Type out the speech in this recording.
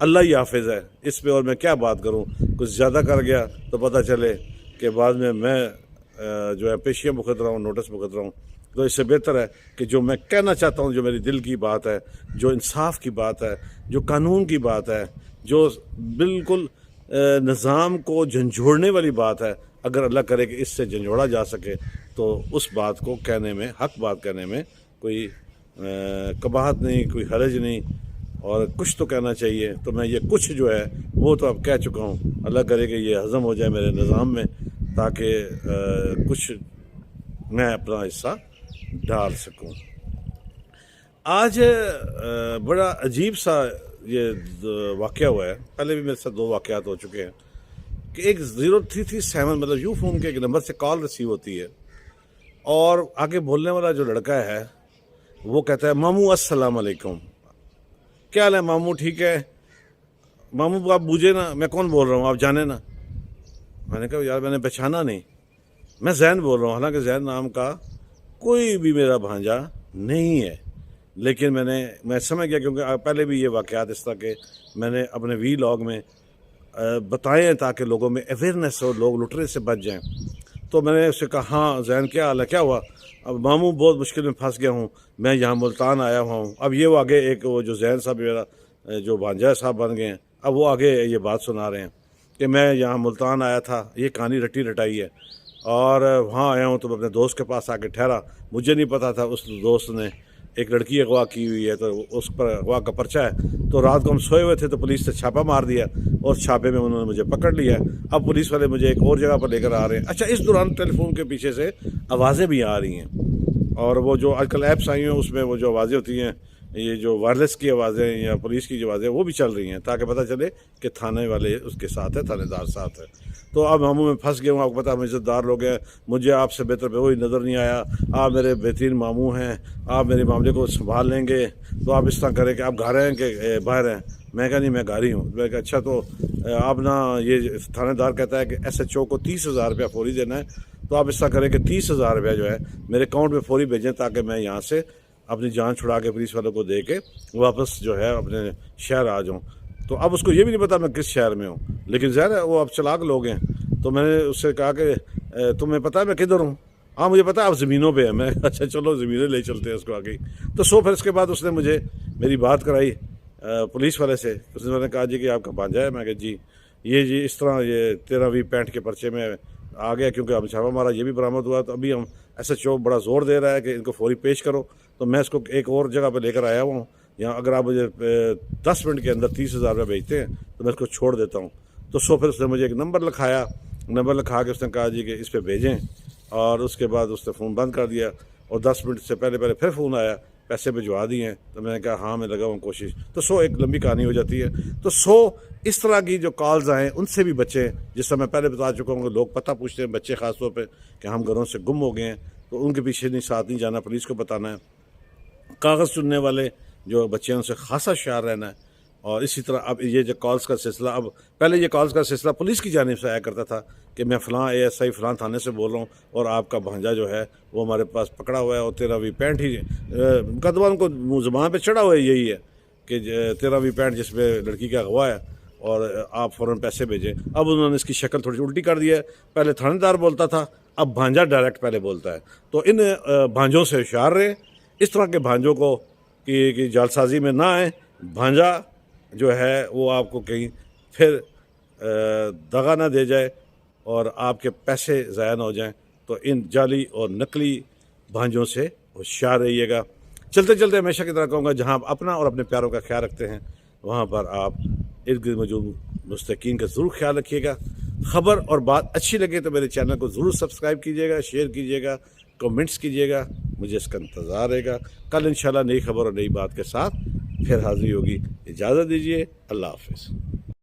اللہ ہی حافظ ہے اس پہ، اور میں کیا بات کروں، کچھ زیادہ کر گیا تو پتہ چلے کہ بعد میں جو ہے پیشیاں بخت رہا ہوں، نوٹس بخت رہا ہوں۔ تو اس سے بہتر ہے کہ جو میں کہنا چاہتا ہوں، جو میری دل کی بات ہے، جو انصاف کی بات ہے، جو قانون کی بات ہے، جو بالکل نظام کو جھنجھوڑنے والی بات ہے، اگر اللہ کرے کہ اس سے جھنجھوڑا جا سکے تو اس بات کو کہنے میں، حق بات کہنے میں کوئی قباحت نہیں، کوئی حرج نہیں، اور کچھ تو کہنا چاہیے۔ تو میں یہ کچھ جو ہے وہ تو اب کہہ چکا ہوں، اللہ کرے کہ یہ ہضم ہو جائے میرے نظام میں، تاکہ کچھ میں اپنا حصہ ڈال سکوں۔ آج بڑا عجیب سا یہ واقعہ ہوا ہے، پہلے بھی میرے ساتھ 2 واقعات ہو چکے ہیں کہ ایک 0337 مطلب یو فون کے ایک نمبر سے کال ریسیو ہوتی ہے، اور آگے بولنے والا جو لڑکا ہے وہ کہتا ہے ماموں السلام علیکم، کیا حال ہے ماموں، ٹھیک ہے ماموں، آپ بوجھے نا میں کون بول رہا ہوں، آپ جانے نا۔ میں نے کہا یار میں نے پہچانا نہیں، میں زین بول رہا ہوں، حالانکہ زین نام کا کوئی بھی میرا بھانجا نہیں ہے، لیکن میں سمجھ گیا، کیونکہ پہلے بھی یہ واقعات اس طرح کے میں نے اپنے وی لاگ میں بتائے ہیں تاکہ لوگوں میں اویئرنیس ہو، لوگ لٹنے سے بچ جائیں۔ تو میں نے اس سے کہا ہاں زین کیا حال ہے، کیا ہوا؟ اب ماموں بہت مشکل میں پھنس گیا ہوں، میں یہاں ملتان آیا ہوا ہوں۔ اب یہ وہ آگے ایک وہ جو زین صاحب میرا جو بھانجا صاحب بن گئے ہیں، اب وہ آگے یہ بات سنا رہے ہیں کہ میں یہاں ملتان آیا تھا، یہ کہانی رٹی رٹائی ہے، اور وہاں آیا ہوں تو اپنے دوست کے پاس آ کے ٹھہرا، مجھے نہیں پتا تھا اس دوست نے ایک لڑکی اغوا کی ہوئی ہے، تو اس پر اغوا کا پرچہ ہے، تو رات کو ہم سوئے ہوئے تھے تو پولیس نے چھاپا مار دیا، اور چھاپے میں انہوں نے مجھے پکڑ لیا ہے۔ اب پولیس والے مجھے ایک اور جگہ پر لے کر آ رہے ہیں۔ اچھا، اس دوران ٹیلی فون کے پیچھے سے آوازیں بھی آ رہی ہیں، اور وہ جو آج کل ایپس آئی ہیں اس میں وہ جو آوازیں ہوتی ہیں، یہ جو وائرلیس کی آوازیں یا پولیس کی جو آوازیں وہ بھی چل رہی ہیں، تاکہ پتہ چلے کہ تھانے والے اس کے ساتھ ہے، تھانے دار ساتھ ہے۔ تو اب ماموں میں پھنس گیا ہوں، آپ کو پتہ ہم عزت دار لوگ ہیں، مجھے آپ سے بہتر پہ وہی نظر نہیں آیا، آپ میرے بہترین ماموں ہیں، آپ میرے معاملے کو سنبھال لیں گے، تو آپ اس طرح کریں کہ آپ گھر ہیں کہ باہر ہیں۔ میں کہا نہیں، میں گھر ہی ہوں۔ میں کہا اچھا، تو آپ نا یہ تھانے دار کہتا ہے کہ SHO کو 30,000 روپیہ فوری دینا ہے، تو آپ اس طرح کریں کہ 30,000 روپیہ جو ہے میرے اکاؤنٹ میں فوری بھیجیں، تاکہ میں یہاں سے اپنی جان چھڑا کے پولیس والوں کو دے کے واپس جو ہے اپنے شہر آ جاؤں۔ تو اب اس کو یہ بھی نہیں پتا میں کس شہر میں ہوں، لیکن ظاہر ہے وہ اب چلاک لوگ ہیں۔ تو میں نے اس سے کہا کہ تمہیں پتہ ہے میں کدھر ہوں؟ ہاں مجھے پتا ہے آپ زمینوں پہ ہیں۔ میں اچھا چلو زمینیں لے چلتے ہیں اس کو آگے۔ تو پھر اس کے بعد اس نے مجھے میری بات کرائی پولیس والے سے۔ اس نے کہا جی کہ آپ کا بھانجا ہے؟ میں کہا جی، یہ جی اس طرح یہ 13-20-65 کے پرچے میں آ گیا، کیونکہ ہم چھاپا مارا، یہ بھی برآمد ہوا، تو ابھی ہم SHO بڑا زور دے رہا ہے کہ ان کو فوری پیش کرو۔ تو میں اس کو ایک اور جگہ پہ لے کر آیا ہوں، یہاں اگر آپ مجھے 10 منٹ کے اندر 30,000 روپیہ بھیجتے ہیں تو میں اس کو چھوڑ دیتا ہوں۔ تو پھر اس نے مجھے ایک نمبر لکھا کے اس نے کہا جی کہ اس پہ بھیجیں، اور اس کے بعد اس نے فون بند کر دیا، اور 10 منٹ سے پہلے پھر فون آیا، پیسے بھجوا دیے ہیں۔ تو میں نے کہا ہاں میں لگا ہوں کوشش۔ تو ایک لمبی کہانی ہو جاتی ہے۔ تو اس طرح کی جو کالز آئیں ان سے بھی بچیں، جس سے میں پہلے بتا چکا ہوں کہ لوگ پتہ پوچھتے ہیں، بچے خاص طور پہ، کہ ہم گھروں سے گم ہو گئے ہیں، تو ان کے پیچھے ساتھ نہیں جانا، پولیس کو بتانا ہے۔ کاغذ چننے والے جو بچے ہیں ان سے خاصا ہوشیار رہنا ہے۔ اور اسی طرح اب یہ جو کالز کا سلسلہ، اب پہلے یہ کالز کا سلسلہ پولیس کی جانب سے آیا کرتا تھا کہ میں فلاں ASI فلاں تھانے سے بول رہا ہوں، اور آپ کا بھانجا جو ہے وہ ہمارے پاس پکڑا ہوا ہے، اور 13-20-65 ہی مقدمہ ان کو زبان پہ چڑھا ہوا ہے، یہی ہے کہ 13-20-65 جس پہ لڑکی کا اغوا ہے، اور آپ فوراً پیسے بھیجیں۔ اب انہوں نے اس کی شکل تھوڑی الٹی کر دی ہے، پہلے تھانے دار بولتا تھا، اب بھانجا ڈائریکٹ پہلے بولتا ہے۔ تو ان بھانجوں سے ہوشیار رہیں، اس طرح کے بھانجوں کو کہ جال سازی میں نہ آئیں۔ بھانجا جو ہے وہ آپ کو کہیں پھر دغا نہ دے جائے اور آپ کے پیسے ضائع نہ ہو جائیں۔ تو ان جعلی اور نقلی بھانجوں سے ہوشیار رہیے گا۔ چلتے چلتے ہمیشہ کی طرح کہوں گا، جہاں آپ اپنا اور اپنے پیاروں کا خیال رکھتے ہیں، وہاں پر آپ ارد گرد موجود مستحقین کا ضرور خیال رکھیے گا۔ خبر اور بات اچھی لگے تو میرے چینل کو ضرور سبسکرائب کیجیے گا، شیئر کیجیے گا، کمنٹس کیجیے گا، مجھے اس کا انتظار رہے گا۔ کل انشاءاللہ نئی خبر اور نئی بات کے ساتھ پھر حاضری ہوگی۔ اجازت دیجیے، اللہ حافظ۔